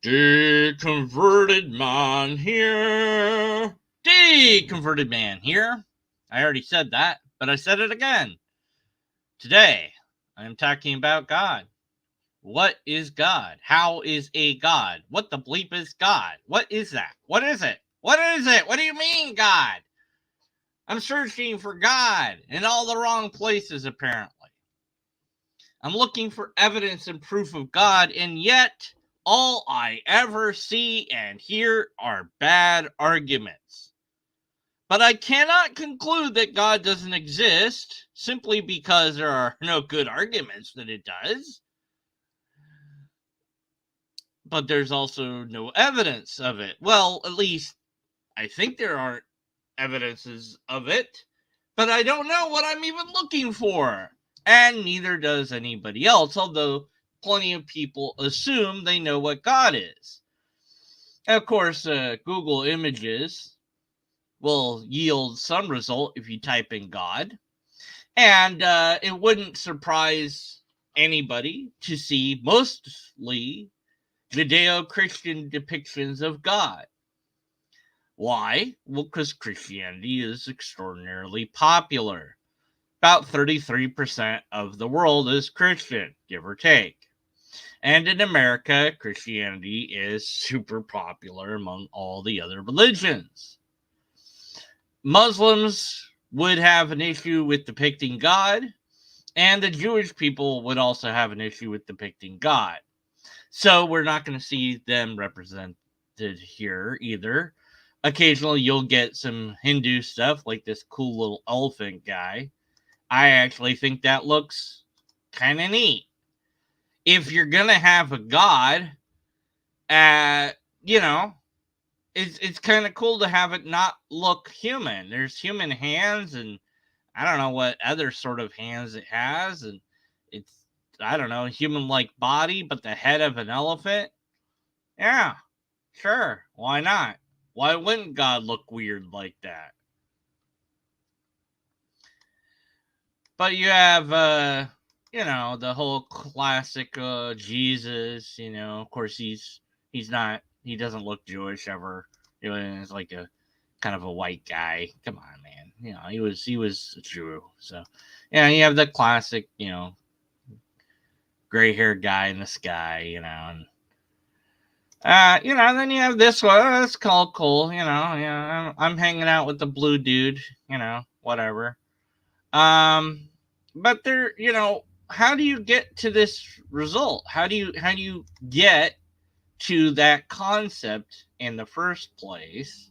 Deconverted man here. Deconverted man here. I already said that, but I said it again. Today, I am talking about God. What is God? How is a God? What the bleep is God? What is that? What is it? What is it? What do you mean, God? I'm searching for God in all the wrong places, apparently. I'm looking for evidence and proof of God, and yet all I ever see and hear are bad arguments. But I cannot conclude that God doesn't exist simply because there are no good arguments that it does. But there's also no evidence of it. Well, at least I think there aren't evidences of it, but I don't know what I'm even looking for. And neither does anybody else, although plenty of people assume they know what God is. And of course, Google Images will yield some result if you type in God. And it wouldn't surprise anybody to see mostly Judeo-Christian depictions of God. Why? Well, because Christianity is extraordinarily popular. About 33% of the world is Christian, give or take. And in America, Christianity is super popular among all the other religions. Muslims would have an issue with depicting God, and the Jewish people would also have an issue with depicting God. So we're not going to see them represented here either. Occasionally you'll get some Hindu stuff like this cool little elephant guy. I actually think that looks kind of neat. If you're going to have a god, you know, it's kind of cool to have it not look human. There's human hands, and I don't know what other sort of hands it has, and it's, I don't know, human-like body, but the head of an elephant. Yeah, sure, why not? Why wouldn't God look weird like that? But you have, the whole classic Jesus. Of course he's not. He doesn't look Jewish ever. He's like a kind of a white guy. Come on, man. He was a Jew. So, yeah, you have the classic, gray haired guy in the sky. Then you have this one. Oh, that's called cool. I'm hanging out with the blue dude. Whatever. But there, how do you get to this result? How do you get to that concept in the first place?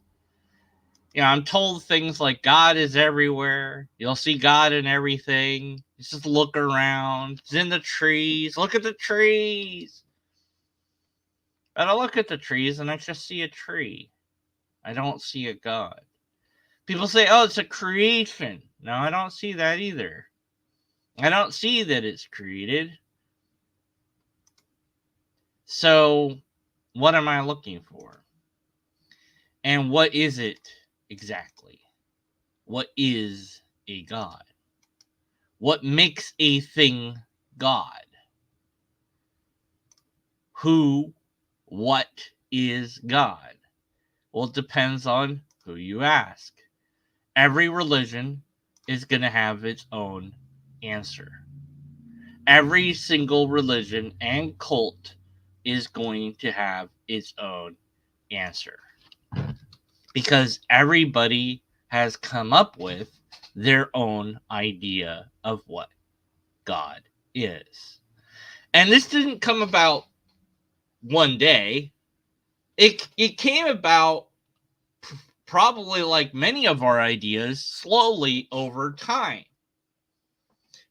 I'm told things like God is everywhere. You'll see God in everything. Just look around. It's in the trees. Look at the trees. But I look at the trees and I just see a tree. I don't see a God. People say, oh, it's a creation. No, I don't see that either. I don't see that it's created. So, what am I looking for? And what is it exactly? What is a God? What makes a thing God? What is God? Well, it depends on who you ask. Every religion is going to have its own answer. Every single religion and cult is going to have its own answer. Because everybody has come up with their own idea of what God is. And this didn't come about one day. It came about, probably like many of our ideas, slowly over time.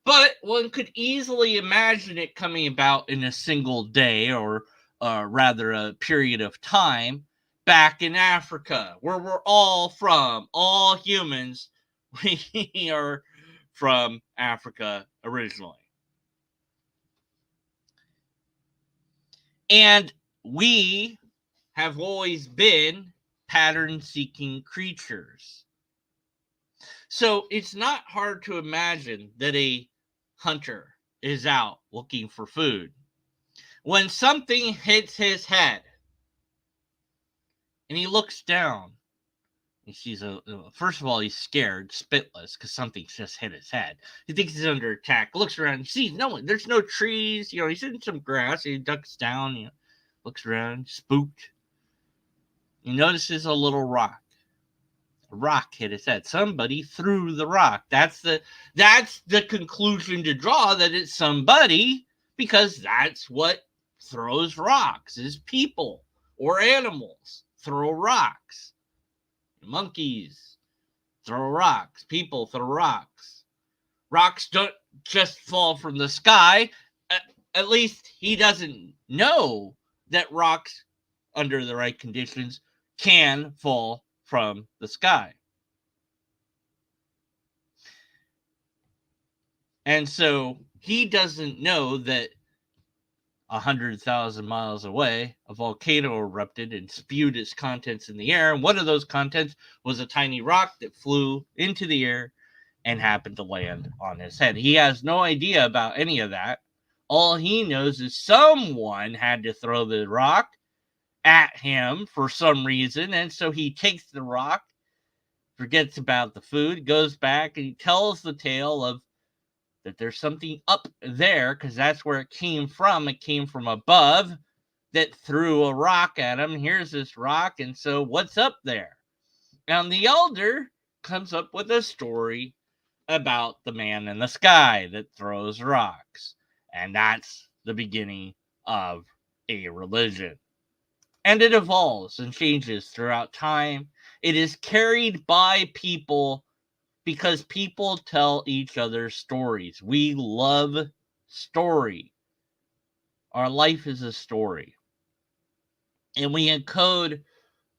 But one could easily imagine it coming about in a single day, or rather a period of time, back in Africa, where we're all from. All humans, we are from Africa originally. And we have always been pattern-seeking creatures. So it's not hard to imagine that a hunter is out looking for food. When something hits his head, And he looks down. He sees first of all, he's scared, spitless, because something's just hit his head. He thinks he's under attack. Looks around, sees no one. There's no trees. He's in some grass. He ducks down. Looks around, spooked. He notices a little rock. A rock hit his head. Somebody threw the rock. That's the conclusion to draw, that it's somebody, because that's what throws rocks, is people or animals throw rocks. Monkeys throw rocks. People throw rocks. Rocks don't just fall from the sky. At least he doesn't know that rocks, under the right conditions, can fall from the sky. And so he doesn't know that 100,000 miles away, a volcano erupted and spewed its contents in the air. And one of those contents was a tiny rock that flew into the air and happened to land on his head. He has no idea about any of that. All he knows is someone had to throw the rock at him for some reason. And so he takes the rock, forgets about the food, goes back, and he tells the tale of that there's something up there, because that's where it came from. It came from above that threw a rock at him. Here's this rock, and so what's up there? And the elder comes up with a story about the man in the sky that throws rocks. And that's the beginning of a religion. And it evolves and changes throughout time. It is carried by people because people tell each other stories. We love story. Our life is a story. And we encode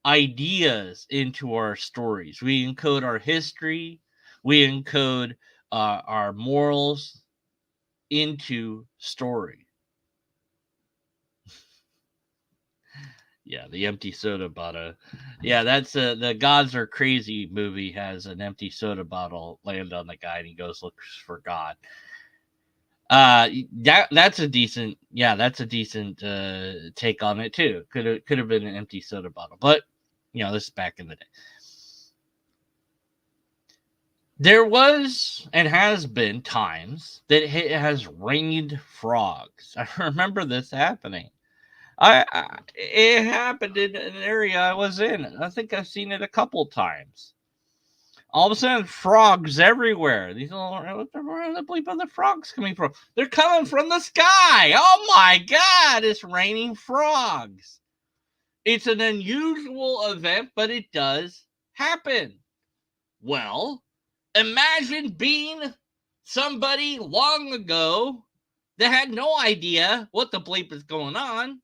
ideas into our stories. We encode our history. We encode our morals into story. Yeah, the empty soda bottle. Yeah, that's the Gods Are Crazy movie has an empty soda bottle land on the guy, and he goes looks for God. That's a decent take on it too. Could have been an empty soda bottle, but this is back in the day. There was and has been times that it has rained frogs. I remember this happening. It happened in an area I was in. I think I've seen it a couple times. All of a sudden, frogs everywhere. These where the bleep are the frogs coming from? They're coming from the sky. Oh my God! It's raining frogs. It's an unusual event, but it does happen. Well, imagine being somebody long ago that had no idea what the bleep is going on.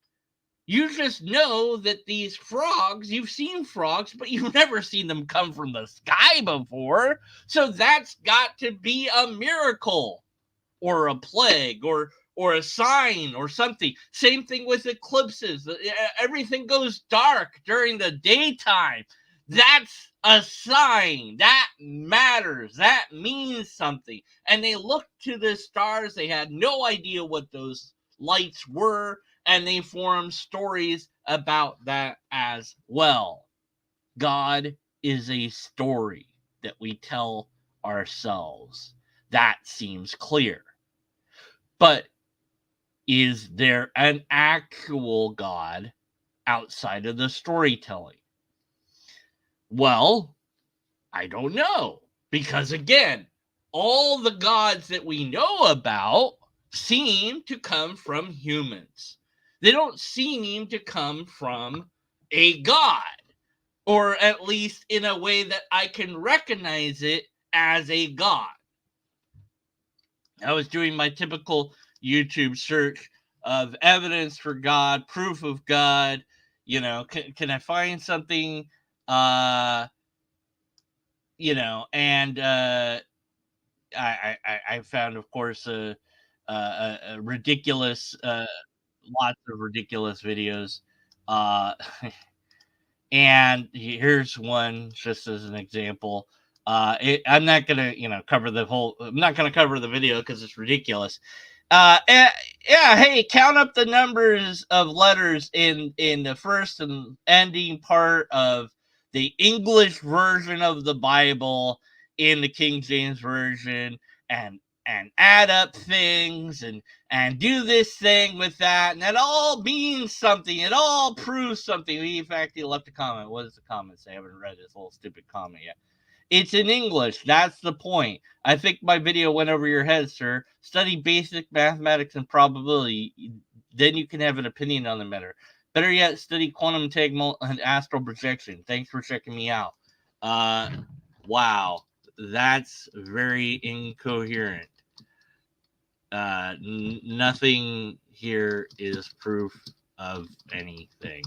You just know that these frogs, you've seen frogs, but you've never seen them come from the sky before. So that's got to be a miracle or a plague or a sign or something. Same thing with eclipses. Everything goes dark during the daytime. That's a sign. That matters. That means something. And they looked to the stars. They had no idea what those lights were. And they form stories about that as well. God is a story that we tell ourselves. That seems clear. But is there an actual God outside of the storytelling? Well, I don't know. Because again, all the gods that we know about seem to come from humans. They don't seem to come from a god, or at least in a way that I can recognize it as a god. I was doing my typical YouTube search of evidence for God, proof of God. Can I find something? And I found, of course, a ridiculous. Lots of ridiculous videos. And here's one just as an example. I'm not gonna, cover the whole. I'm not gonna cover the video because it's ridiculous. Yeah, hey, count up the numbers of letters in the first and ending part of the English version of the Bible in the King James version, and add up things and do this thing with that, and it all means something. It all proves something. In fact, he left a comment. What does the comment say? I haven't read this little stupid comment yet. It's in English. That's the point. I think my video went over your head, sir. Study basic mathematics and probability. Then you can have an opinion on the matter. Better yet, study quantum entanglement and astral projection. Thanks for checking me out. Wow. That's very incoherent. Nothing here is proof of anything.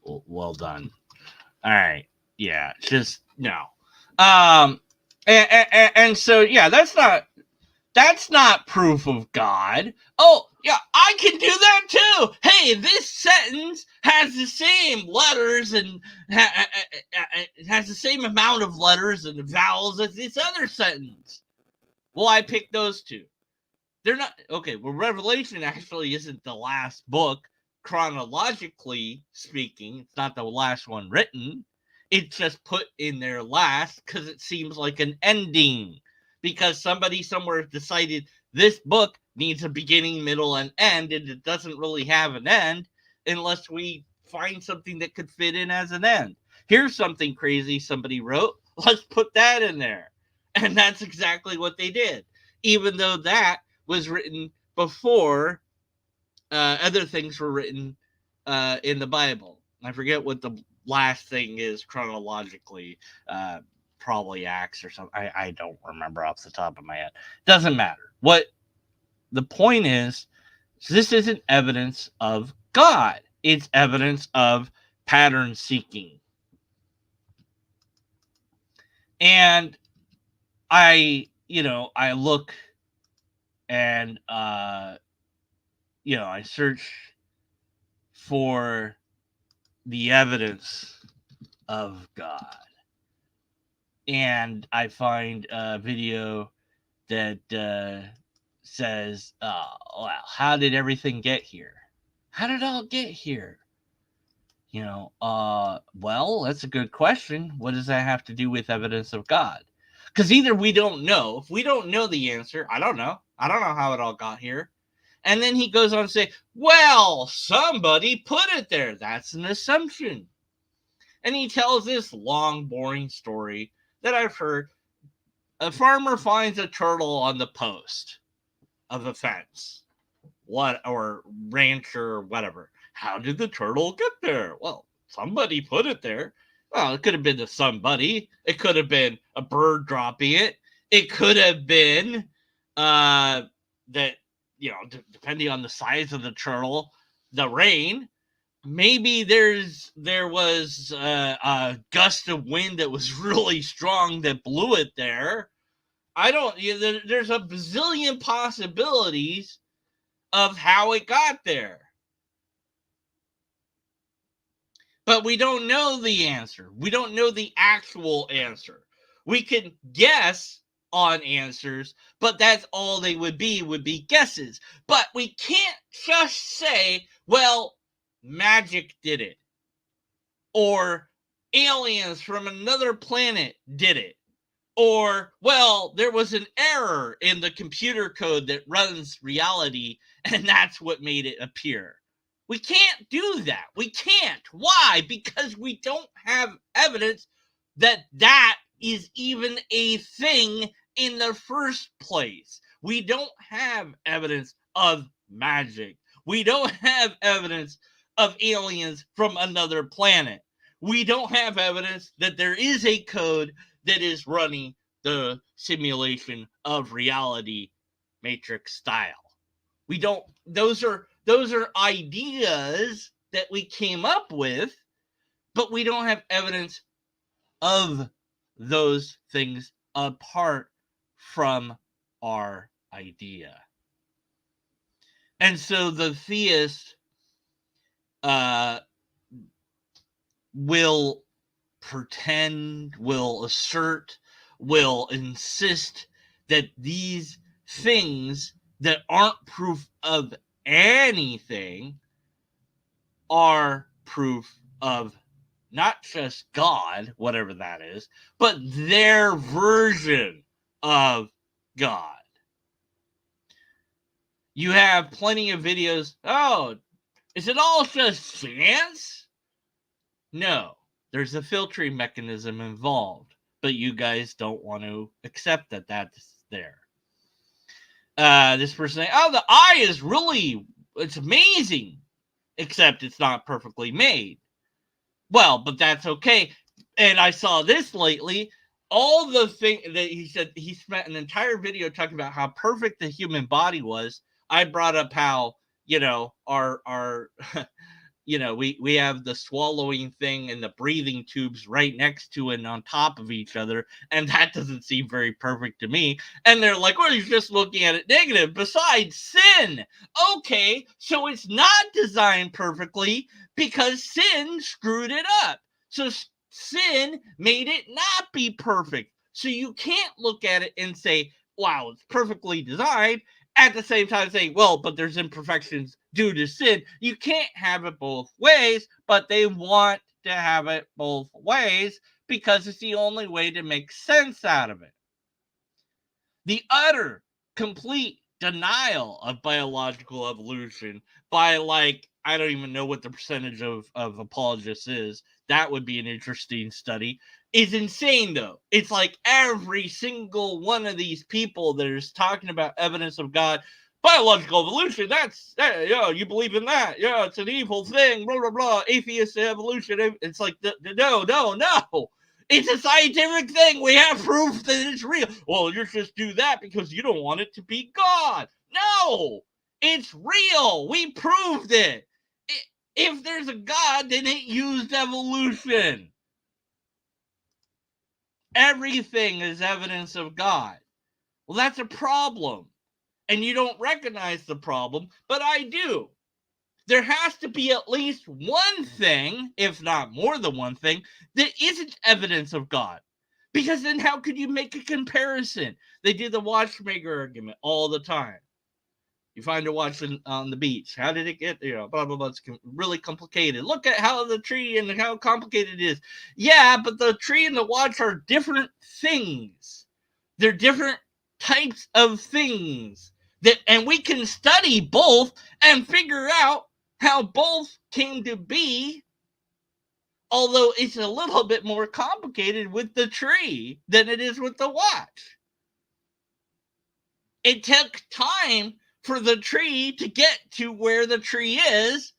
Well done. All right. Yeah, just no. And so yeah, that's not proof of God. Oh yeah, I can do that too. Hey, this sentence has the same letters and has the same amount of letters and vowels as this other sentence. Well, I picked those two. They're not okay. Well, Revelation actually isn't the last book chronologically speaking. It's not the last one written. It's just put in there last because it seems like an ending. Because somebody somewhere decided this book needs a beginning, middle, and end, and it doesn't really have an end unless we find something that could fit in as an end. Here's something crazy somebody wrote. Let's put that in there. And that's exactly what they did. Even though that was written before other things were written in the Bible. I forget what the last thing is chronologically. Probably Acts or something. I don't remember off the top of my head. Doesn't matter. What the point is, this isn't evidence of God. It's evidence of pattern seeking. And I look and I search for the evidence of God. And I find a video that says, well, how did everything get here? How did it all get here? Well, that's a good question. What does that have to do with evidence of God? Because either we don't know. If we don't know the answer, I don't know. I don't know how it all got here. And then he goes on to say, well, somebody put it there. That's an assumption. And he tells this long, boring story that I've heard. A farmer finds a turtle on the post of a fence. Or rancher or whatever. How did the turtle get there? Well, somebody put it there. Well, it could have been the somebody. It could have been a bird dropping it. It could have been that, depending on the size of the turtle, the rain. Maybe there was a gust of wind that was really strong that blew it there. There's a bazillion possibilities of how it got there. But we don't know the answer. We don't know the actual answer. We can guess on answers, but that's all they would be guesses. But we can't just say, well, magic did it. Or aliens from another planet did it. Or, well, there was an error in the computer code that runs reality, and that's what made it appear. We can't do that. We can't. Why? Because we don't have evidence that is even a thing in the first place. We don't have evidence of magic. We don't have evidence of aliens from another planet. We don't have evidence that there is a code that is running the simulation of reality matrix style. We don't, those are ideas that we came up with, but we don't have evidence of those things apart from our idea. And so the theist will pretend, will assert, will insist that these things that aren't proof of anything are proof of not just God, whatever that is, but their version of God. You have plenty of videos. Oh, is it all just chance? No, there's a filtering mechanism involved, but you guys don't want to accept that that's there. This person saying, oh, the eye is really, it's amazing, except it's not perfectly made. Well, but that's okay. And I saw this lately. All the thing that he said, he spent an entire video talking about how perfect the human body was. I brought up how, our we have the swallowing thing and the breathing tubes right next to and on top of each other, and that doesn't seem very perfect to me. And they're like, well, you're just looking at it negative. Besides, sin. Okay, so it's not designed perfectly because sin screwed it up. So sin made it not be perfect. So you can't look at it and say, wow, it's perfectly designed, at the same time saying, well, but there's imperfections due to sin. You can't have it both ways, but they want to have it both ways because it's the only way to make sense out of it. The utter, complete denial of biological evolution by, like, I don't even know what the percentage of apologists is. That would be an interesting study. Is insane, though. It's like every single one of these people that is talking about evidence of God, biological evolution, you believe in that. Yeah, it's an evil thing, blah, blah, blah, atheist evolution. It's like, no. It's a scientific thing. We have proof that it's real. Well, you just do that because you don't want it to be God. No, it's real. We proved it. If there's a God, then it used evolution. Everything is evidence of God. Well, that's a problem. And you don't recognize the problem, but I do. There has to be at least one thing, if not more than one thing, that isn't evidence of God. Because then how could you make a comparison? They do the watchmaker argument all the time. You find a watch on the beach. How did it get there? Blah, blah, blah. It's really complicated. Look at how the tree and how complicated it is. Yeah, but the tree and the watch are different things. They're different types of things. And we can study both and figure out how both came to be, although it's a little bit more complicated with the tree than it is with the watch. It took time for the tree to get to where the tree is,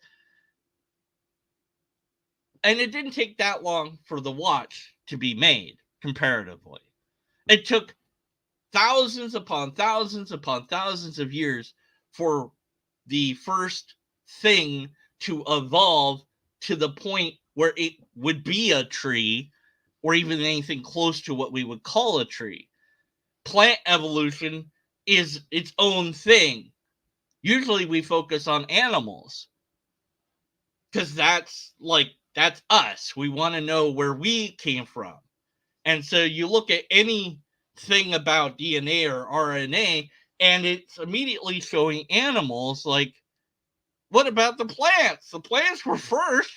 and it didn't take that long for the watch to be made, comparatively. It took thousands upon thousands upon thousands of years for the first thing to evolve to the point where it would be a tree, or even anything close to what we would call a tree. Plant evolution is its own thing. Usually we focus on animals because that's us. We want to know where we came from. And so you look at anything about DNA or RNA, and it's immediately showing animals. Like, what about the plants? The plants were first.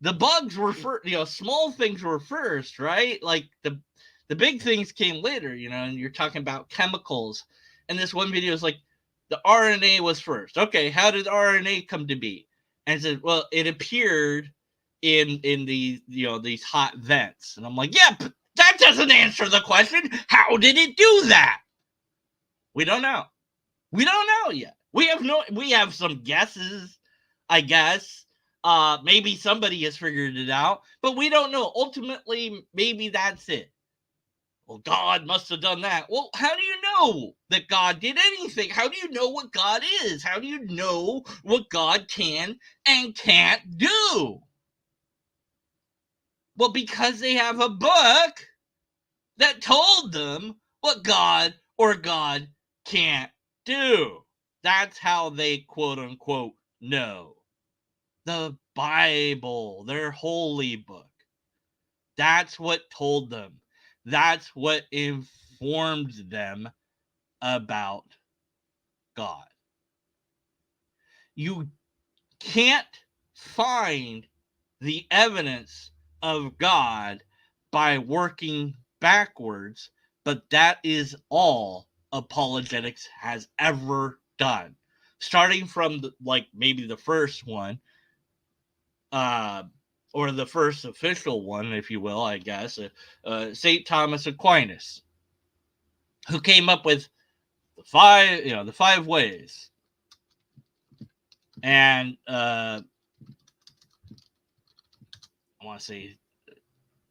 The bugs were first. Small things were first, right? Like the big things came later. And you're talking about chemicals. And this one video is like, the RNA was first. Okay, how did RNA come to be? And it said, well, it appeared in these hot vents. And I'm like, yeah, but that doesn't answer the question. How did it do that? We don't know. We don't know yet. We have some guesses, I guess. Maybe somebody has figured it out, but we don't know. Ultimately, maybe that's it. Well, God must have done that. Well, how do you know that God did anything? How do you know what God is? How do you know what God can and can't do? Well, because they have a book that told them what God or God can't do. That's how they quote unquote know. The Bible, their holy book. That's what told them. That's what informed them about God. You can't find the evidence of God by working backwards, but that is all apologetics has ever done. Starting from maybe the first one, uh, or the first official one, if you will, I guess, St. Thomas Aquinas, who came up with the five ways. And I want to say,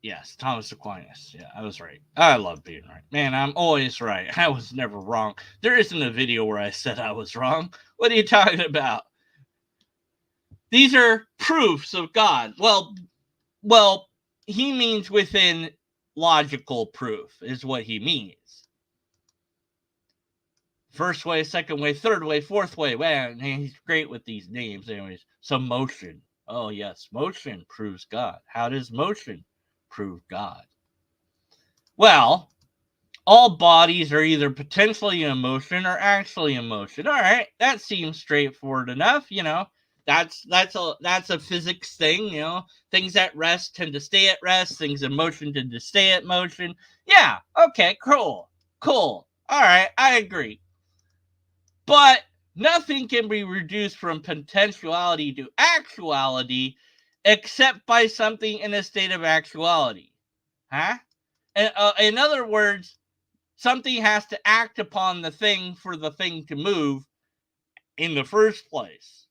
yes, Thomas Aquinas. Yeah, I was right. I love being right. Man, I'm always right. I was never wrong. There isn't a video where I said I was wrong. What are you talking about? These are proofs of God. Well, he means within logical proof is what he means. First way, second way, third way, fourth way. Man, he's great with these names. Anyways, some motion. Oh, yes, motion proves God. How does motion prove God? Well, all bodies are either potentially in motion or actually in motion. All right, that seems straightforward enough. That's a physics thing. Things at rest tend to stay at rest. Things in motion tend to stay at motion. Yeah. Okay. Cool. All right. I agree. But nothing can be reduced from potentiality to actuality except by something in a state of actuality. Huh? In other words, something has to act upon the thing for the thing to move in the first place.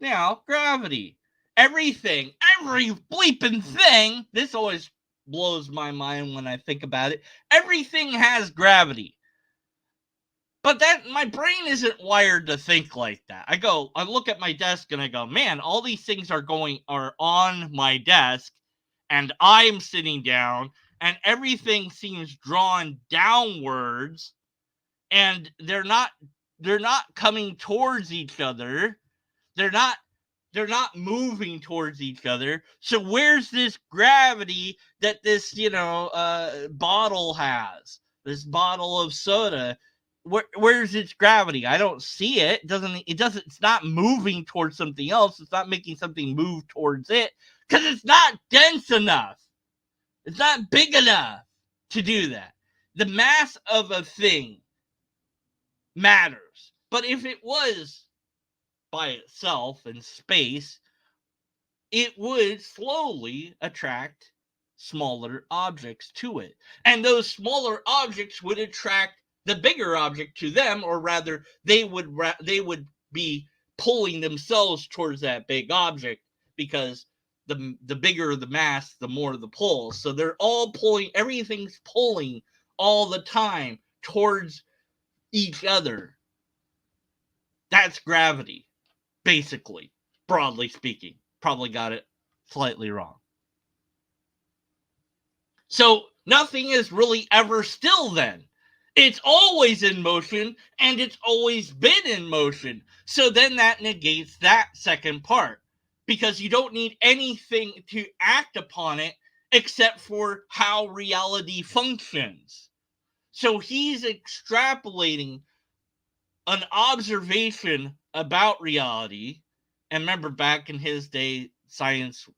Now, gravity. Every bleeping thing, this always blows my mind when I think about it. Everything has gravity. But my brain isn't wired to think like that. I look at my desk and I go, man, all these things are on my desk and I'm sitting down and everything seems drawn downwards and they're not coming towards each other. They're not moving towards each other. So where's this gravity that this, bottle has? This bottle of soda. Where's its gravity? I don't see it. It's not moving towards something else. It's not making something move towards it because it's not dense enough. It's not big enough to do that. The mass of a thing matters. But if it was by itself in space, it would slowly attract smaller objects to it. And those smaller objects would attract the bigger object to them, or rather, they would be pulling themselves towards that big object because the bigger the mass, the more the pull. So they're all pulling, everything's pulling all the time towards each other. That's gravity, basically, broadly speaking. Probably got it slightly wrong. So nothing is really ever still then. It's always in motion, and it's always been in motion. So then that negates that second part, because you don't need anything to act upon it except for how reality functions. So he's extrapolating an observation about reality. And remember, back in his day, science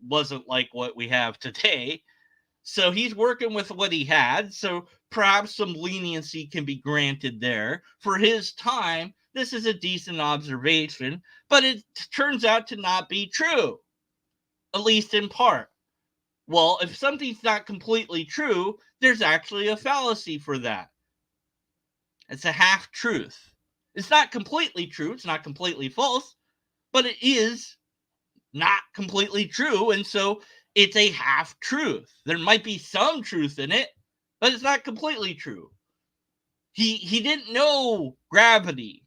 wasn't like what we have today. So he's working with what he had. So perhaps some leniency can be granted there. For his time, this is a decent observation, but it turns out to not be true, at least in part. Well, if something's not completely true, there's actually a fallacy for that. It's a half-truth. It's not completely true. It's not completely false, but it is not completely true, and so it's a half-truth. There might be some truth in it, but it's not completely true. He didn't know gravity,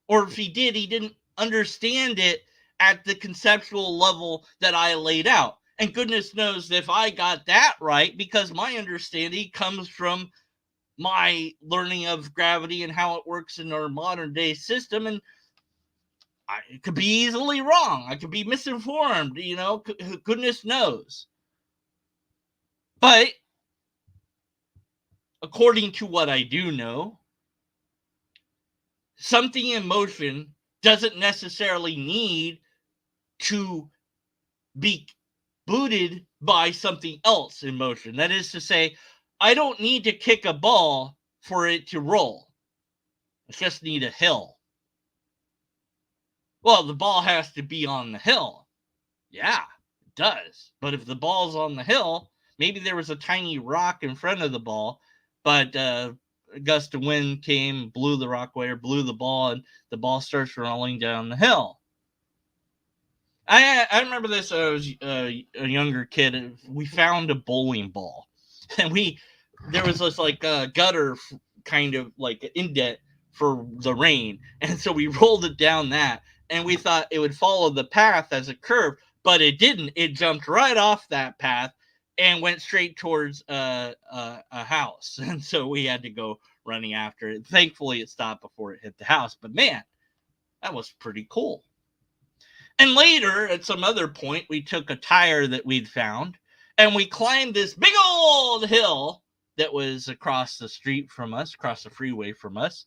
or if he did, he didn't understand it at the conceptual level that I laid out. And goodness knows if I got that right, because my understanding comes from my learning of gravity and how it works in our modern day system, and I could be easily wrong. I could be misinformed, goodness knows. But according to what I do know, something in motion doesn't necessarily need to be booted by something else in motion. That is to say, I don't need to kick a ball for it to roll. I just need a hill. Well, the ball has to be on the hill. Yeah, it does. But if the ball's on the hill, maybe there was a tiny rock in front of the ball, but a gust of wind came, blew the rock away, or blew the ball, and the ball starts rolling down the hill. I remember this. I was a younger kid. We found a bowling ball, and there was this like gutter kind of like indent for the rain, and so we rolled it down that, and we thought it would follow the path as a curve, but it didn't. It jumped right off that path and went straight towards a house, and so we had to go running after it. Thankfully, it stopped before it hit the house. But man, that was pretty cool. And later, at some other point, we took a tire that we'd found and we climbed this big old hill that was across the street from us, across the freeway from us.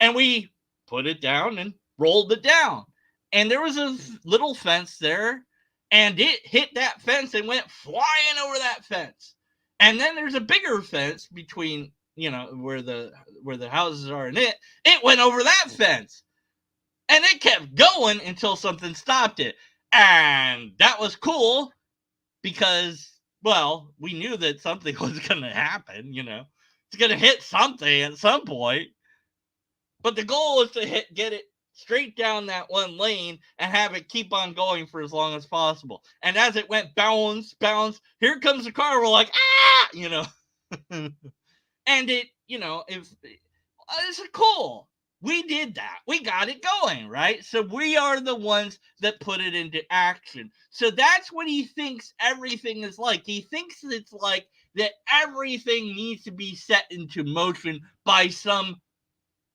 And we put it down and rolled it down. And there was a little fence there, and it hit that fence and went flying over that fence. And then there's a bigger fence between, where the houses are, and it went over that fence. And it kept going until something stopped it. And that was cool because, well, we knew that something was going to happen, It's going to hit something at some point. But the goal was to get it straight down that one lane and have it keep on going for as long as possible. And as it went bounce, here comes the car. We're like, and it, it's cool. We did that. We got it going, right? So we are the ones that put it into action. So that's what he thinks everything is like. He thinks it's like that everything needs to be set into motion by some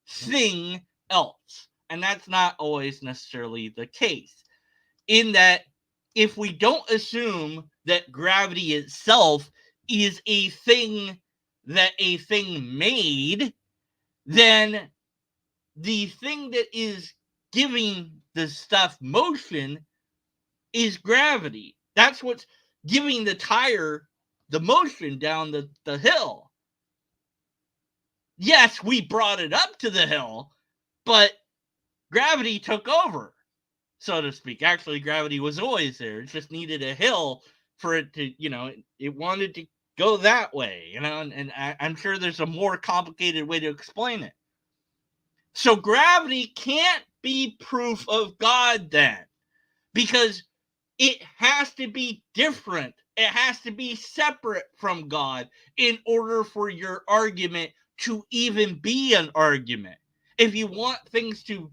thing else. And that's not always necessarily the case. In that, if we don't assume that gravity itself is a thing that a thing made, then the thing that is giving the stuff motion is gravity. That's what's giving the tire the motion down the hill. Yes, we brought it up to the hill, but gravity took over, so to speak. Actually, gravity was always there. It just needed a hill for it to, it wanted to go that way, and I'm sure there's a more complicated way to explain it. So gravity can't be proof of God then, because it has to be different. It has to be separate from God in order for your argument to even be an argument. If you want things to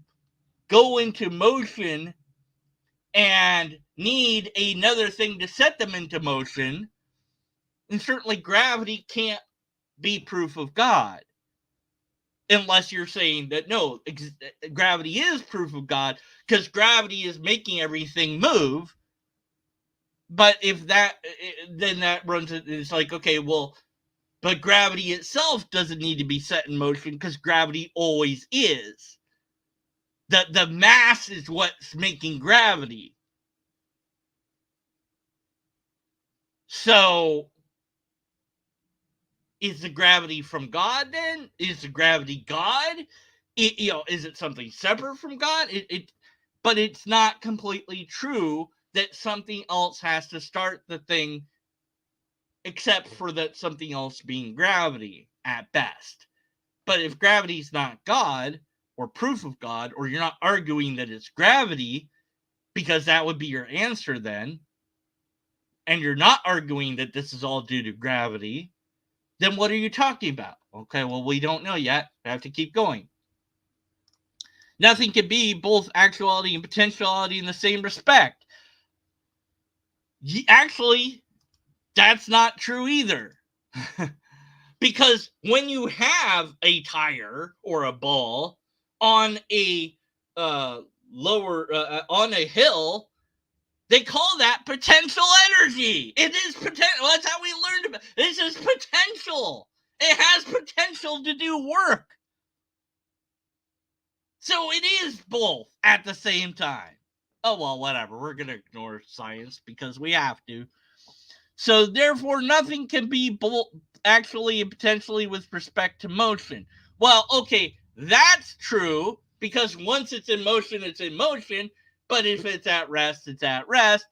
go into motion and need another thing to set them into motion, then certainly gravity can't be proof of God. Unless you're saying that, no, gravity is proof of God because gravity is making everything move. But if that, then that runs, it's like, okay, well, but gravity itself doesn't need to be set in motion because gravity always is. The mass is what's making gravity. So, is the gravity from God then? Is the gravity God? Is it something separate from God? But it's not completely true that something else has to start the thing, except for that something else being gravity at best. But if gravity's not God, or proof of God, or you're not arguing that it's gravity, because that would be your answer then, and you're not arguing that this is all due to gravity, then what are you talking about? Okay, well, we don't know yet. I have to keep going. Nothing can be both actuality and potentiality in the same respect. Actually, that's not true either. Because when you have a tire or a ball on a on a hill, they call that potential energy. It is potential. That's how we learned about it. This is potential. It has potential to do work. So it is both at the same time. Oh, well, whatever. We're going to ignore science because we have to. So therefore, nothing can be actually and potentially with respect to motion. Well, okay, that's true because once it's in motion, it's in motion. But if it's at rest, it's at rest.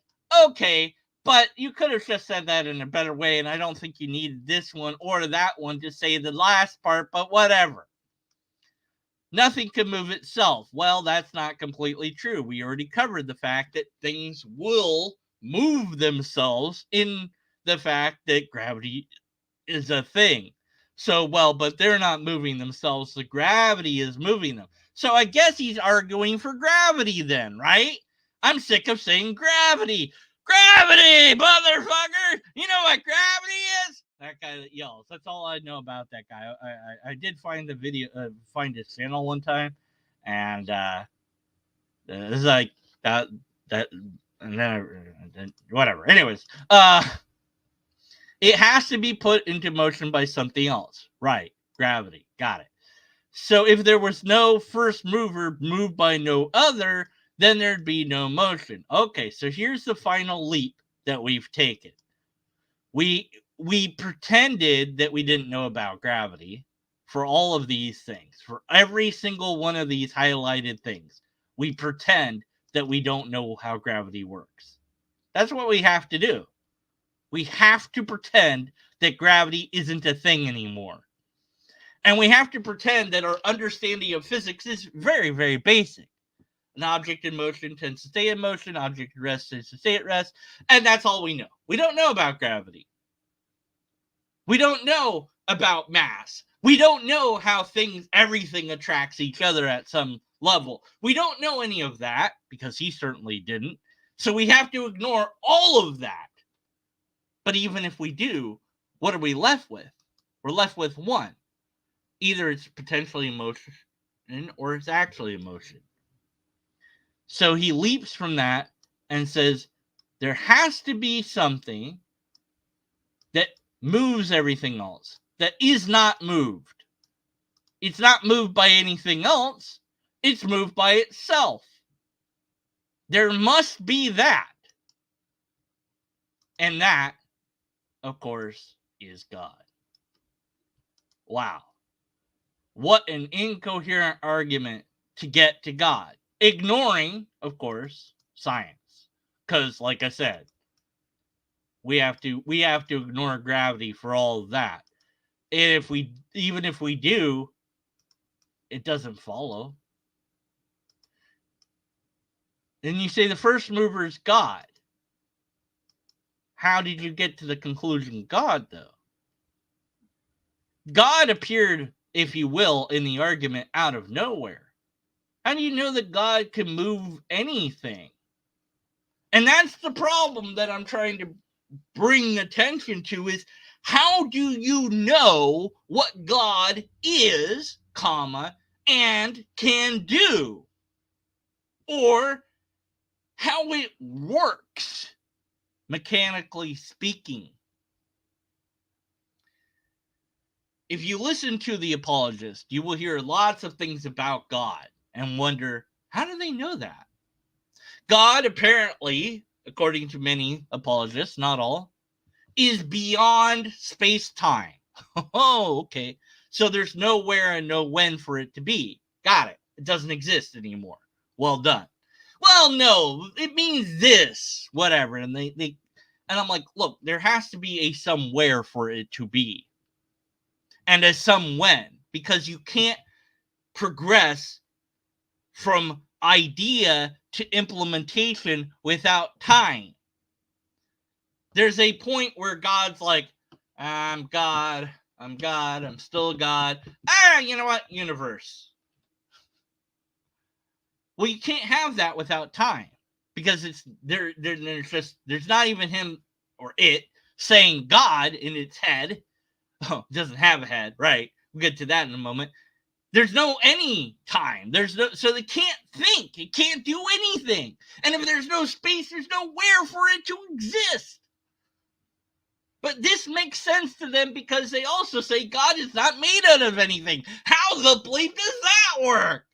Okay, but you could have just said that in a better way, and I don't think you needed this one or that one to say the last part, but whatever. Nothing can move itself. Well, that's not completely true. We already covered the fact that things will move themselves in the fact that gravity is a thing. So, well, but they're not moving themselves. The gravity is moving them. So I guess he's arguing for gravity then, right? I'm sick of saying gravity. Gravity, motherfucker! You know what gravity is? That guy that yells. That's all I know about that guy. I did find the video, find his channel one time, and it's like that, and then whatever. Anyways, it has to be put into motion by something else. Right. Gravity. Got it. So if there was no first mover moved by no other, then there'd be no motion. Okay, so here's the final leap that we've taken. We pretended that we didn't know about gravity for all of these things. For every single one of these highlighted things, we pretend that we don't know how gravity works. That's what we have to do. We have to pretend that gravity isn't a thing anymore. And we have to pretend that our understanding of physics is very, very basic. An object in motion tends to stay in motion, an object at rest tends to stay at rest, and that's all we know. We don't know about gravity. We don't know about mass. We don't know how everything attracts each other at some level. We don't know any of that, because he certainly didn't. So we have to ignore all of that. But even if we do, what are we left with? We're left with one. Either it's potentially in motion or it's actually in motion. So he leaps from that and says, there has to be something that moves everything else, that is not moved. It's not moved by anything else. It's moved by itself. There must be that. And that, of course, is God. Wow. What an incoherent argument to get to God. Ignoring, of course, science. Because, like I said, we have to ignore gravity for all of that. And even if we do, it doesn't follow. And you say the first mover is God. How did you get to the conclusion God, though? God appeared, if you will, in the argument out of nowhere. How do you know that God can move anything? And that's the problem that I'm trying to bring attention to is, how do you know what God is, and can do? Or how it works, mechanically speaking. If you listen to the apologist, you will hear lots of things about God and wonder, how do they know that? God, apparently, according to many apologists, not all, is beyond space-time. Oh, okay. So there's no where and no when for it to be. Got it. It doesn't exist anymore. Well done. Well, no, it means this, whatever. And and I'm like, look, there has to be a somewhere for it to be. And a some when, because you can't progress from idea to implementation without time. There's a point where God's like, I'm God, I'm still God. You know what? Universe. Well, you can't have that without time, because there's not even him or it saying God in its head. Oh, it doesn't have a head, right? We'll get to that in a moment. There's no any time. So they can't think. It can't do anything. And if there's no space, there's nowhere for it to exist. But this makes sense to them because they also say God is not made out of anything. How the bleep does that work?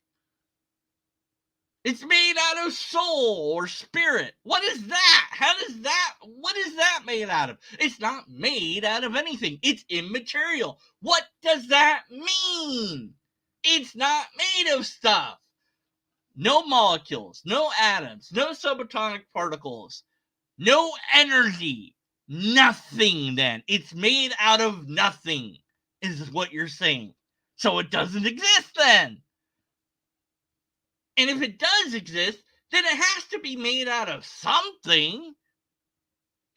It's made out of soul or spirit. What is that? What is that made out of? It's not made out of anything. It's immaterial. What does that mean? It's not made of stuff. No molecules, no atoms, no subatomic particles, no energy. Nothing then. It's made out of nothing, is what you're saying. So it doesn't exist then. And if it does exist, then it has to be made out of something.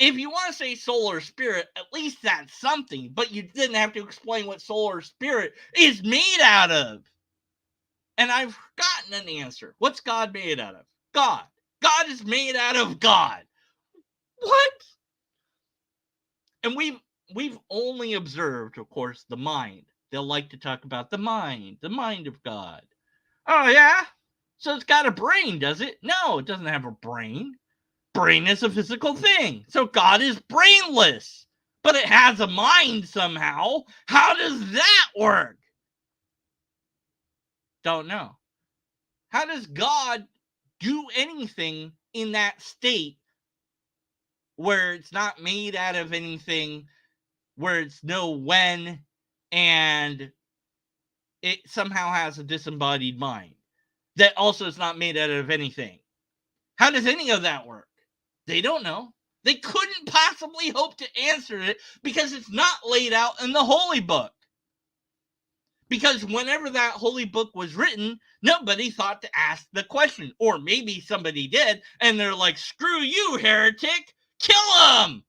If you want to say soul or spirit, at least that's something. But you didn't have to explain what soul or spirit is made out of. And I've gotten an answer. What's God made out of? God. God is made out of God. What? And we've only observed, of course, the mind. They'll like to talk about the mind of God. Oh, yeah? So it's got a brain, does it? No, it doesn't have a brain. Brain is a physical thing. So God is brainless. But it has a mind somehow. How does that work? Don't know. How does God do anything in that state where it's not made out of anything, where it's no when, and it somehow has a disembodied mind that also is not made out of anything? How does any of that work? They don't know. They couldn't possibly hope to answer it because it's not laid out in the Holy Book. Because whenever that Holy Book was written, nobody thought to ask the question. Or maybe somebody did, and they're like, screw you, heretic, kill him!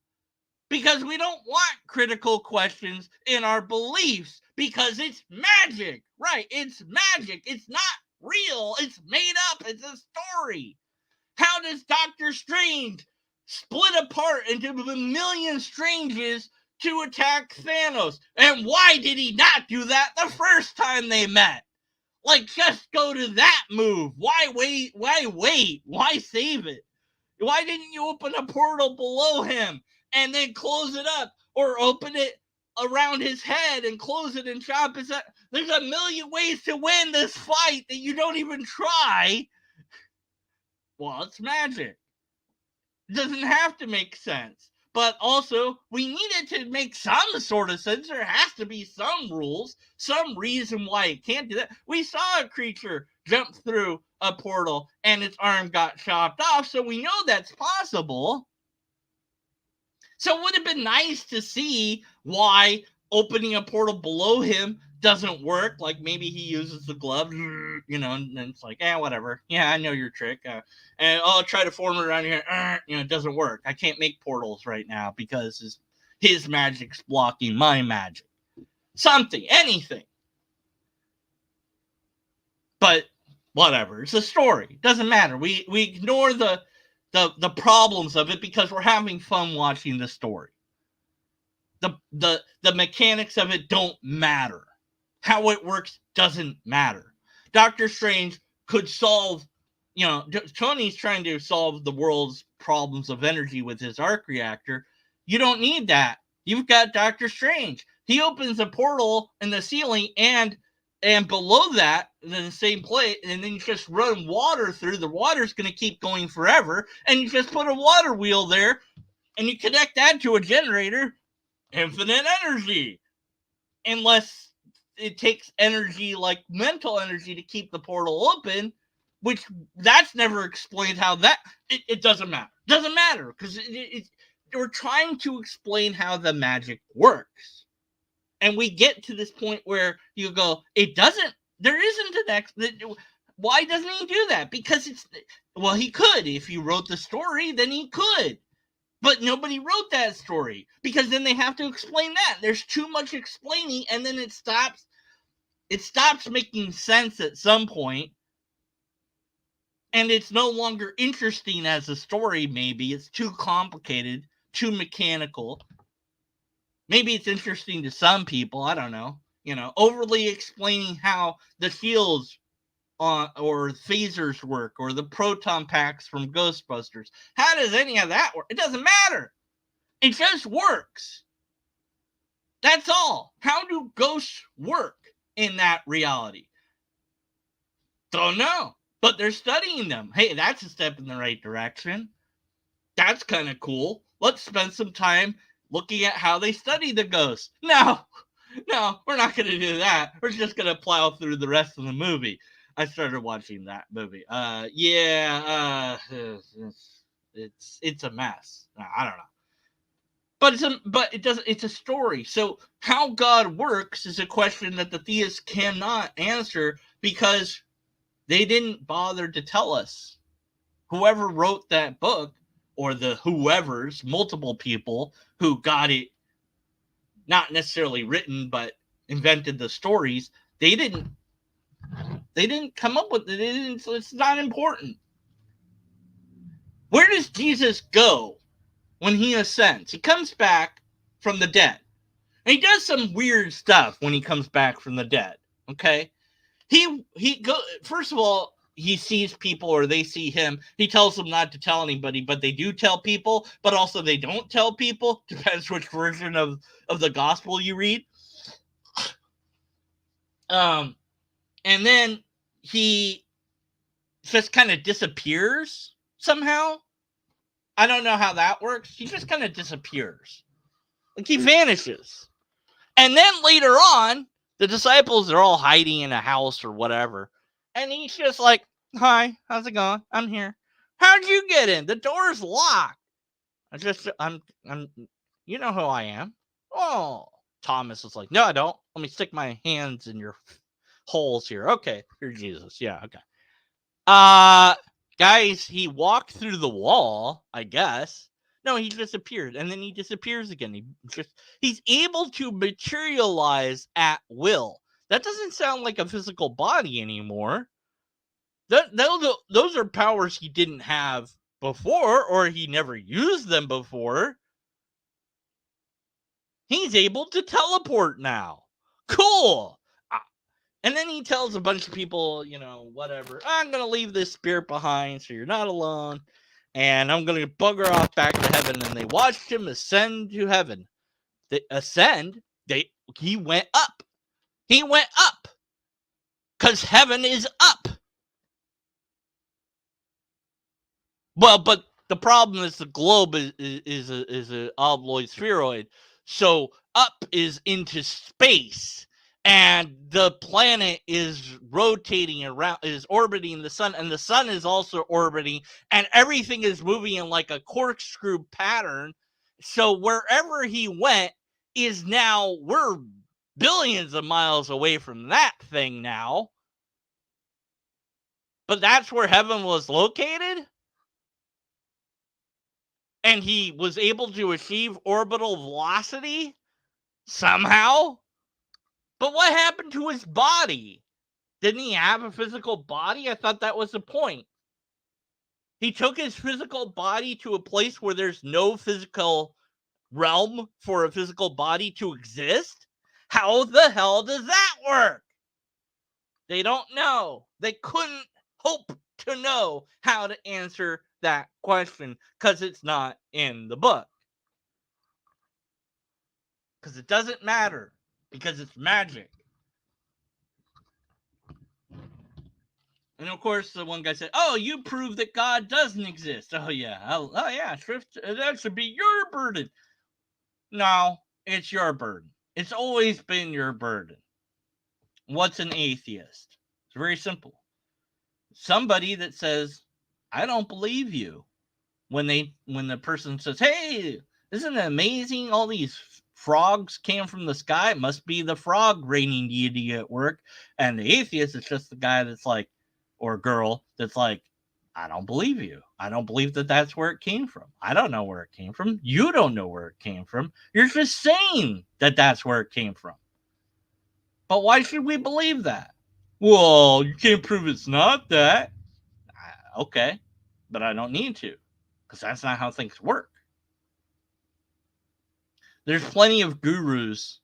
Because we don't want critical questions in our beliefs, because it's magic. Right, it's magic. It's not real. It's made up. It's a story. How does Doctor Strange split apart into a million Stranges to attack Thanos? And why did he not do that the first time they met? Like, just go to that move. Why wait? Why wait? Why save it? Why didn't you open a portal below him and then close it up? Or open it around his head and close it and chop his head? There's a million ways to win this fight that you don't even try. Well, it's magic. It doesn't have to make sense. But also, we need it to make some sort of sense. There has to be some rules, some reason why it can't do that. We saw a creature jump through a portal and its arm got chopped off, so we know that's possible. So it would have been nice to see why opening a portal below him doesn't work. Like maybe he uses the glove, and it's like, whatever. Yeah, I know your trick. And I'll try to form it around here. It doesn't work. I can't make portals right now because his magic's blocking my magic. Something, anything. But whatever. It's a story. Doesn't matter. We ignore the problems of it because we're having fun watching the story. The mechanics of it don't matter. How it works doesn't matter. Doctor Strange could solve, Tony's trying to solve the world's problems of energy with his arc reactor. You don't need that. You've got Doctor Strange. He opens a portal in the ceiling and below that, in the same place, and then you just run water through. The water's going to keep going forever, and you just put a water wheel there, and you connect that to a generator. Infinite energy. Unless it takes energy, like mental energy, to keep the portal open, which that's never explained how that... It doesn't matter. Doesn't matter, because we're trying to explain how the magic works. And we get to this point where you go, it doesn't... There isn't an X... Why doesn't he do that? Because it's... Well, he could. If he wrote the story, then he could. But nobody wrote that story because then they have to explain that. There's too much explaining, and then it stops making sense at some point, and it's no longer interesting as a story. Maybe it's too complicated, too mechanical. Maybe it's interesting to some people. I don't know. Overly explaining how the shields or phasers work, or the proton packs from Ghostbusters. How does any of that work? It doesn't matter. It just works. That's all. How do ghosts work in that reality? Don't know. But they're studying them. Hey, that's a step in the right direction. That's kind of cool. Let's spend some time looking at how they study the ghosts. No, we're not going to do that. We're just going to plow through the rest of the movie. I started watching that movie. It's a mess. I don't know. It's a story. So how God works is a question that the theists cannot answer because they didn't bother to tell us. Whoever wrote that book, or the whoever's, multiple people who got it not necessarily written but invented the stories, they didn't come up with it. So it's not important. Where does Jesus go when he ascends? He comes back from the dead. And he does some weird stuff when he comes back from the dead. Okay? First of all, he sees people, or they see him. He tells them not to tell anybody, but they do tell people, but also they don't tell people. Depends which version of the gospel you read. And then he just kind of disappears somehow. I don't know how that works. He just kind of disappears. Like he vanishes. And then later on, the disciples are all hiding in a house or whatever. And he's just like, "Hi, how's it going? I'm here. How'd you get in? The door's locked." I'm you know who I am. Oh, Thomas was like, "No, I don't. Let me stick my hands in your holes here." Okay, you're Jesus. Yeah, okay. Guys, he walked through the wall, I guess. No, he disappeared, and then he disappears again. He's able to materialize at will. That doesn't sound like a physical body anymore. Those are powers he didn't have before, or he never used them before. He's able to teleport now. Cool. And then he tells a bunch of people, whatever, "I'm going to leave this spirit behind so you're not alone. And I'm going to bugger off back to heaven." And they watched him ascend to heaven. He went up. He went up. Because heaven is up. Well, but the problem is the globe is a oblong spheroid. So up is into space. And the planet is rotating around, is orbiting the sun, and the sun is also orbiting, and everything is moving in like a corkscrew pattern. So wherever he went is now, we're billions of miles away from that thing now. But that's where heaven was located? And he was able to achieve orbital velocity somehow? But what happened to his body? Didn't he have a physical body? I thought that was the point. He took his physical body to a place where there's no physical realm for a physical body to exist? How the hell does that work? They don't know. They couldn't hope to know how to answer that question because it's not in the book. Because it doesn't matter. Because it's magic. And of course, the one guy said, "Oh, you prove that God doesn't exist." Oh yeah, Shrift, that should be your burden. No, it's your burden. It's always been your burden. What's an atheist? It's very simple. Somebody that says, "I don't believe you." When the person says, "Hey, isn't it amazing? All these frogs came from the sky. It must be the frog raining deity at work." And the atheist is just the guy that's like, or girl that's like, "I don't believe you. I don't believe that that's where it came from. I don't know where it came from. You don't know where it came from. You're just saying that that's where it came from. But why should we believe that?" "Well, you can't prove it's not that." Okay, but I don't need to, because that's not how things work. There's plenty of gurus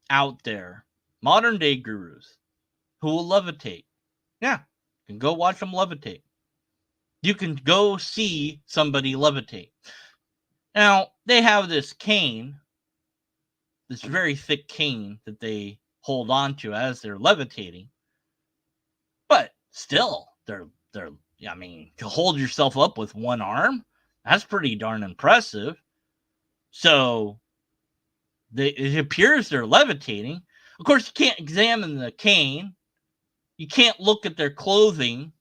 out there, modern day gurus, who will levitate. Yeah, you can go watch them levitate. You can go see somebody levitate. Now, they have this cane, this very thick cane that they hold on to as they're levitating. But still, they're I mean, to hold yourself up with one arm, that's pretty darn impressive. So it appears they're levitating. Of course, you can't examine the cane. You can't look at their clothing.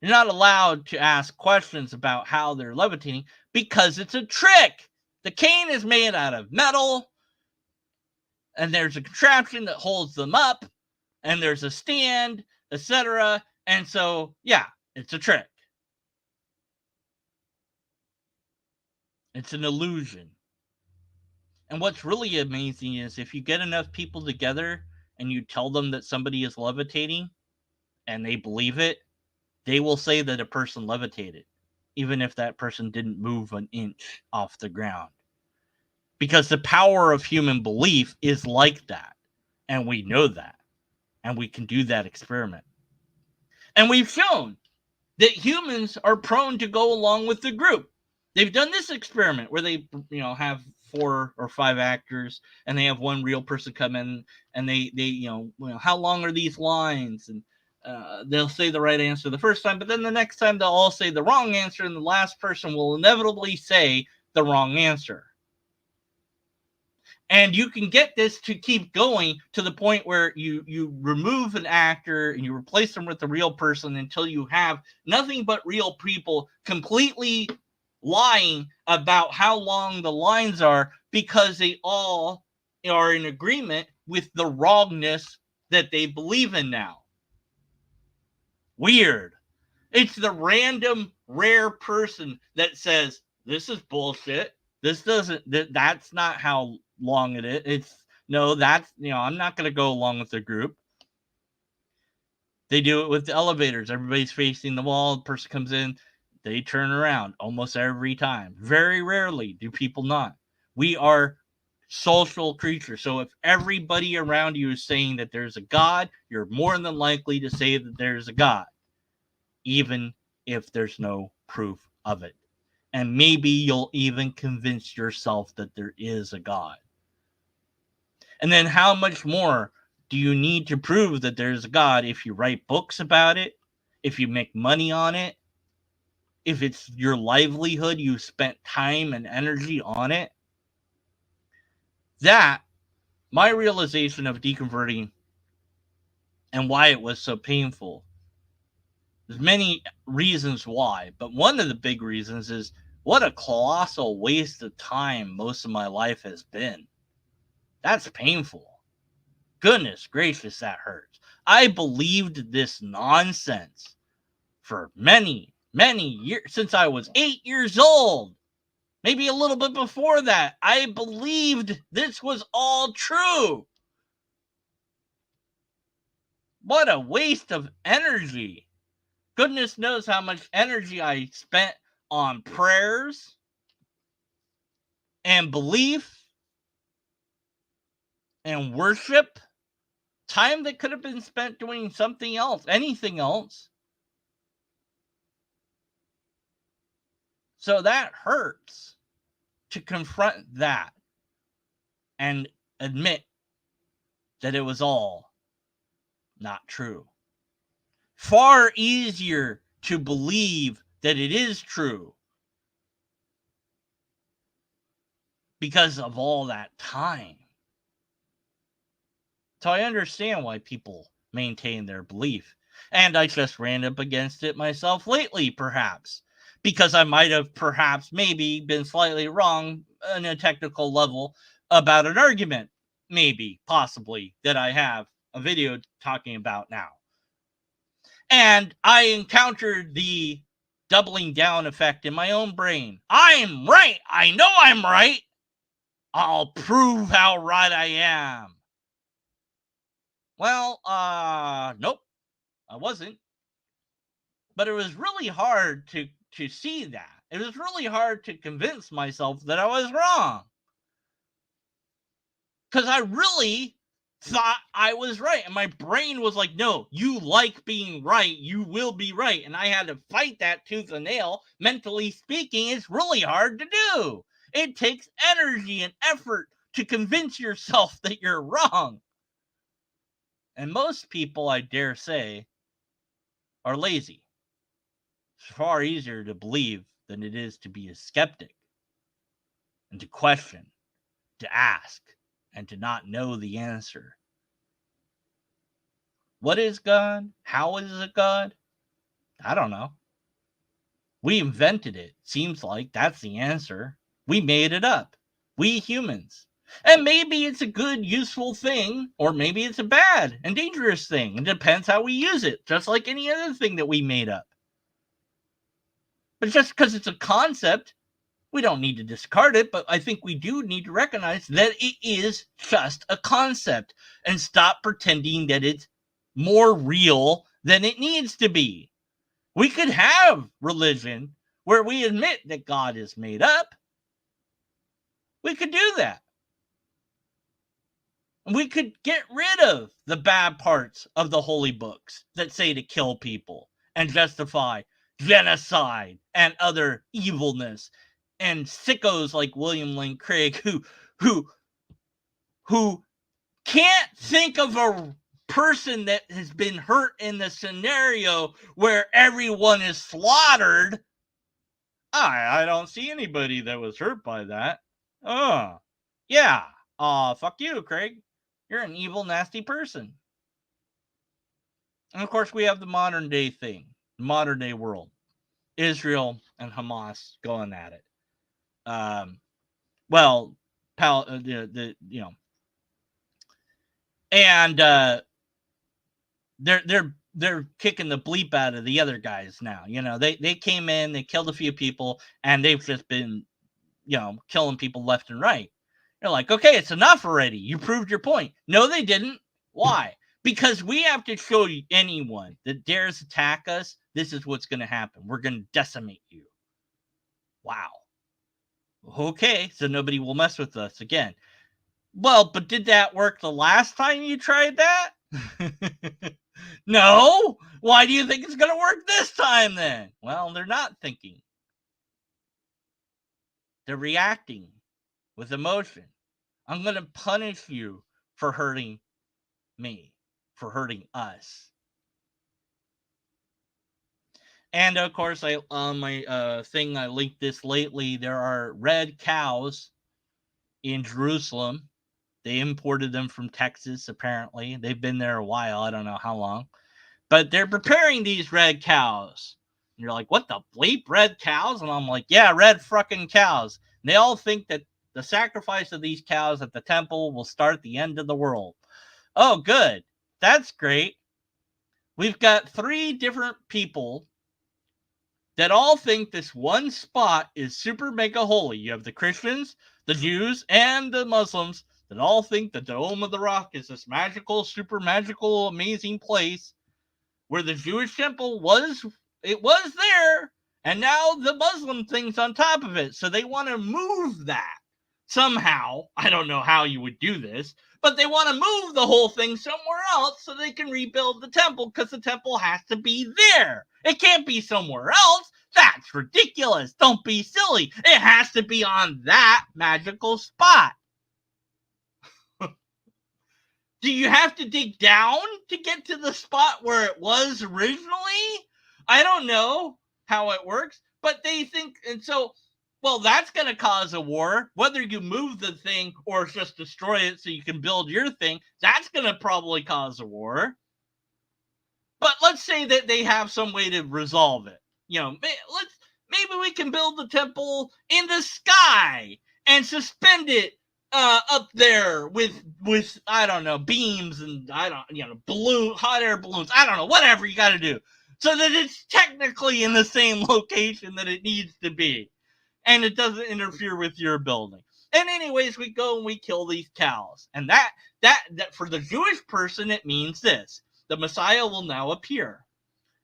You're not allowed to ask questions about how they're levitating because it's a trick. The cane is made out of metal, and there's a contraption that holds them up, and there's a stand, etc. And so, yeah, it's a trick. It's an illusion. And what's really amazing is if you get enough people together and you tell them that somebody is levitating and they believe it, they will say that a person levitated, even if that person didn't move an inch off the ground. Because the power of human belief is like that. And we know that. And we can do that experiment. And we've shown that humans are prone to go along with the group. They've done this experiment where they, have 4 or 5 actors and they have one real person come in and they how long are these lines? And they'll say the right answer the first time, but then the next time they'll all say the wrong answer and the last person will inevitably say the wrong answer. And you can get this to keep going to the point where you remove an actor and you replace them with a real person until you have nothing but real people completely lying about how long the lines are because they all are in agreement with the wrongness that they believe in now. Weird. It's the random, rare person that says, this is bullshit. This doesn't, that's not how long it is. It's, no, that's, I'm not going to go along with the group. They do it with the elevators. Everybody's facing the wall. The person comes in, they turn around almost every time. Very rarely do people not. We are social creatures. So if everybody around you is saying that there's a God, you're more than likely to say that there's a God, even if there's no proof of it. And maybe you'll even convince yourself that there is a God. And then how much more do you need to prove that there's a God if you write books about it, if you make money on it, if it's your livelihood, you spent time and energy on it? That, my realization of deconverting and why it was so painful, there's many reasons why, but one of the big reasons is what a colossal waste of time most of my life has been. That's painful. Goodness gracious, that hurts. I believed this nonsense for many, many years, since I was 8 years old. Maybe a little bit before that. I believed this was all true. What a waste of energy. Goodness knows how much energy I spent on prayers and belief and worship. Time that could have been spent doing something else, anything else. So that hurts to confront that and admit that it was all not true. Far easier to believe that it is true because of all that time. So I understand why people maintain their belief. And I just ran up against it myself lately, perhaps, because I might have perhaps maybe been slightly wrong on a technical level about an argument, maybe, possibly, that I have a video talking about now. And I encountered the doubling down effect in my own brain. I'm right. I know I'm right. I'll prove how right I am. Well, nope, I wasn't. But it was really hard to see that. It was really hard to convince myself that I was wrong. Because I really thought I was right. And my brain was like, no, you like being right. You will be right. And I had to fight that tooth and nail. Mentally speaking, it's really hard to do. It takes energy and effort to convince yourself that you're wrong. And most people, I dare say, are lazy. It's far easier to believe than it is to be a skeptic and to question, to ask, and to not know the answer. What is God? How is it God? I don't know. We invented it. Seems like that's the answer. We made it up. We humans. And maybe it's a good, useful thing, or maybe it's a bad and dangerous thing. It depends how we use it, just like any other thing that we made up. But just because it's a concept, we don't need to discard it, but I think we do need to recognize that it is just a concept and stop pretending that it's more real than it needs to be. We could have religion where we admit that God is made up. We could do that. We could get rid of the bad parts of the holy books that say to kill people and justify genocide and other evilness, and sickos like William Lane Craig who can't think of a person that has been hurt in the scenario where everyone is slaughtered. I don't see anybody that was hurt by that. Yeah. Fuck you, Craig. You're an evil, nasty person. And of course, we have the modern day thing, modern day world. Israel and Hamas going at it. And they're kicking the bleep out of the other guys now. They came in, they killed a few people, and they've just been, killing people left and right. You're like, okay, it's enough already. You proved your point. No, they didn't. Why? Because we have to show anyone that dares attack us, this is what's going to happen. We're going to decimate you. Wow. Okay, so nobody will mess with us again. Well, but did that work the last time you tried that? No? Why do you think it's going to work this time then? Well, they're not thinking. They're reacting with emotion. I'm going to punish you for hurting me, for hurting us. And of course, on my thing, I linked this lately. There are red cows in Jerusalem. They imported them from Texas, apparently. They've been there a while. I don't know how long. But they're preparing these red cows. And you're like, what the bleep, red cows? And I'm like, yeah, red fucking cows. And they all think that the sacrifice of these cows at the temple will start the end of the world. Oh, good. That's great. We've got 3 different people that all think this one spot is super mega holy. You have the Christians, the Jews, and the Muslims that all think the Dome of the Rock is this magical, super magical, amazing place where the Jewish temple was there, and now the Muslim thing's on top of it. So they want to move that somehow. I don't know how you would do this, but they want to move the whole thing somewhere else so they can rebuild the temple, because the temple has to be there. It can't be somewhere else. That's ridiculous. Don't be silly. It has to be on that magical spot. Do you have to dig down to get to the spot where it was originally? I don't know how it works, but they think, and so, well, that's going to cause a war. Whether you move the thing or just destroy it so you can build your thing, that's going to probably cause a war. But let's say that they have some way to resolve it. Maybe we can build the temple in the sky and suspend it up there with I don't know, beams and hot air balloons. I don't know, whatever you got to do so that it's technically in the same location that it needs to be, and it doesn't interfere with your building. And anyways, we go and we kill these cows, and that for the Jewish person, it means this: the Messiah will now appear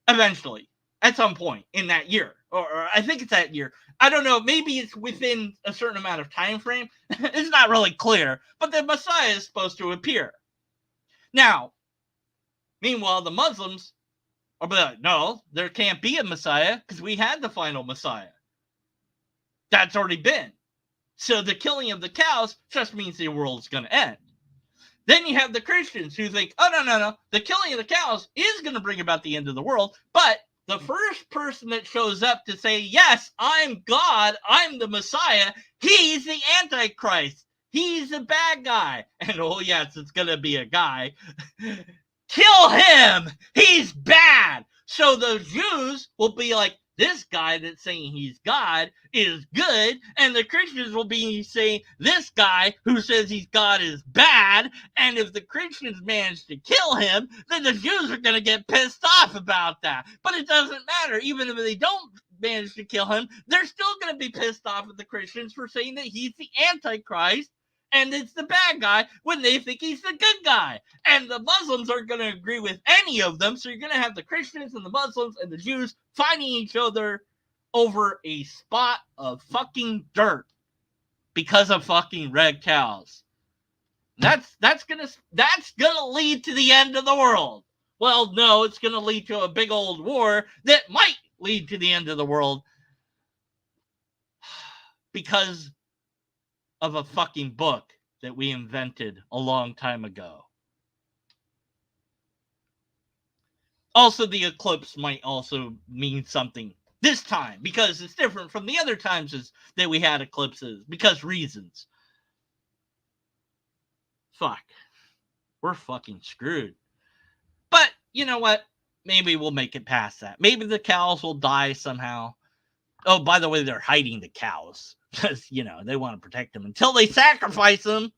eventually at some point in that year, or I think it's that year. I don't know. Maybe it's within a certain amount of time frame. It's not really clear, but the Messiah is supposed to appear. Now, meanwhile, the Muslims are like, no, there can't be a Messiah because we had the final Messiah. That's already been. So the killing of the cows just means the world's going to end. Then you have the Christians who think, oh, no. The killing of the cows is going to bring about the end of the world. But the first person that shows up to say, yes, I'm God, I'm the Messiah, he's the Antichrist. He's a bad guy. And oh, yes, it's going to be a guy. Kill him. He's bad. So the Jews will be like, this guy that's saying he's God is good, and the Christians will be saying this guy who says he's God is bad, and if the Christians manage to kill him, then the Jews are going to get pissed off about that. But it doesn't matter. Even if they don't manage to kill him, they're still going to be pissed off at the Christians for saying that he's the Antichrist and it's the bad guy when they think he's the good guy. And the Muslims aren't going to agree with any of them, so you're going to have the Christians and the Muslims and the Jews fighting each other over a spot of fucking dirt because of fucking red cows. That's gonna lead to the end of the world. Well, no, it's gonna lead to a big old war that might lead to the end of the world because of a fucking book that we invented a long time ago. Also, the eclipse might also mean something this time because it's different from the other times that we had eclipses because reasons. Fuck. We're fucking screwed. But you know what? Maybe we'll make it past that. Maybe the cows will die somehow. Oh, by the way, they're hiding the cows because, they want to protect them until they sacrifice them.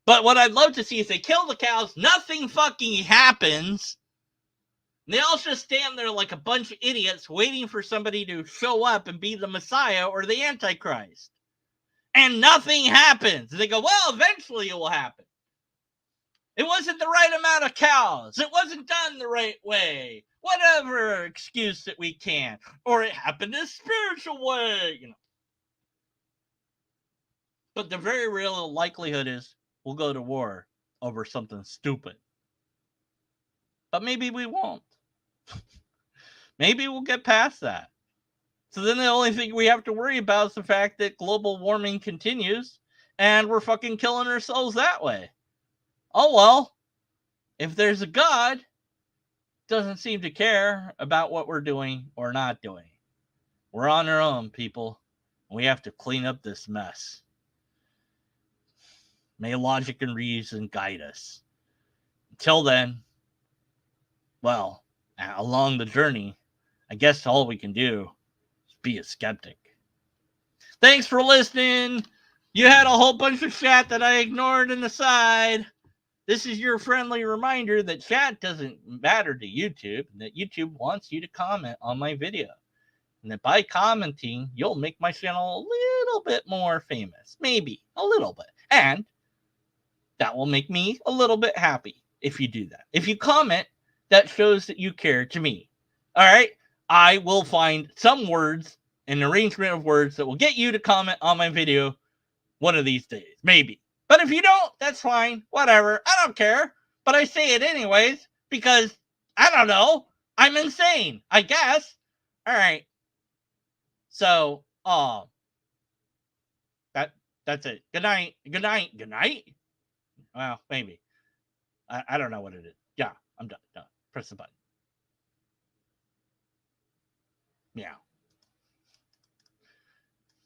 But what I'd love to see is they kill the cows, nothing fucking happens. They all just stand there like a bunch of idiots waiting for somebody to show up and be the Messiah or the Antichrist. And nothing happens. They go, well, eventually it will happen. It wasn't the right amount of cows. It wasn't done the right way. Whatever excuse that we can. Or it happened in a spiritual way, But the very real likelihood is we'll go to war over something stupid. But maybe we won't. Maybe we'll get past that. So then the only thing we have to worry about is the fact that global warming continues and we're fucking killing ourselves that way. Oh well, if there's a God, doesn't seem to care about what we're doing or not doing. We're on our own, people. We have to clean up this mess. May logic and reason guide us. Until then, well, along the journey, I guess all we can do is be a skeptic. Thanks for listening. You had a whole bunch of chat that I ignored in the side. This is your friendly reminder that chat doesn't matter to YouTube, and that YouTube wants you to comment on my video. And that by commenting, you'll make my channel a little bit more famous. Maybe a little bit. And that will make me a little bit happy if you do that. If you comment, that shows that you care to me. All right? I will find some words, an arrangement of words that will get you to comment on my video one of these days. Maybe. But if you don't, that's fine. Whatever. I don't care. But I say it anyways because, I don't know, I'm insane, I guess. All right. So, that's it. Good night. Good night. Good night. Well, maybe. I don't know what it is. Yeah, I'm done. Press the button. Yeah.